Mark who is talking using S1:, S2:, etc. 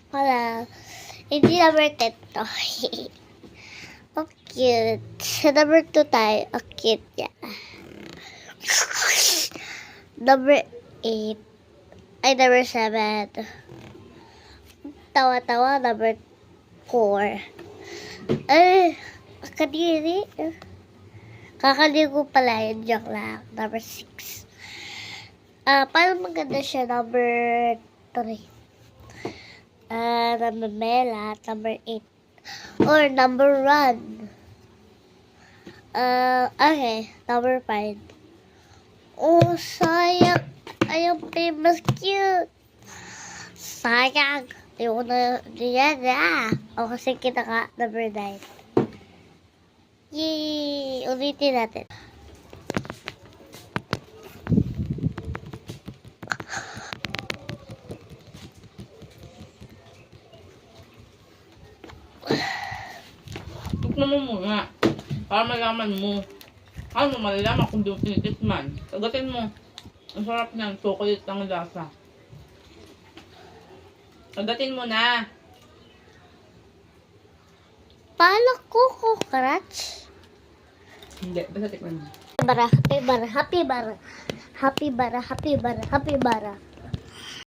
S1: Wala. Hindi number 10 to. Oh, cute. Sa number 2 tayo. Oh, cute niya. Number 8. Ay, number 7. Tawa-tawa, number 4. Ay, kadiri. Kakaligo pala yun. Joke lang. Number 6. Parang maganda siya. Number 3. Number Mela. Number 8. Or number 1. Okay. Number 5. Oh, sayang. Ayaw famous cute. Sayang. Ayoko na diyan O, kasi kita ka. Number 9. Yay! Ulitin natin.
S2: Tikman mo muna. Para malaman mo. Ano malalaman kung di mo tinitikman. Tagatin mo. Ang sarap niyan. Chocolate ang lasa. Tagatin mo na.
S1: Palak ko, scratch.
S2: Hindi. Basta tikman mo.
S1: Bara, happy bara, happy bara. Happy bara, happy bara, happy bara.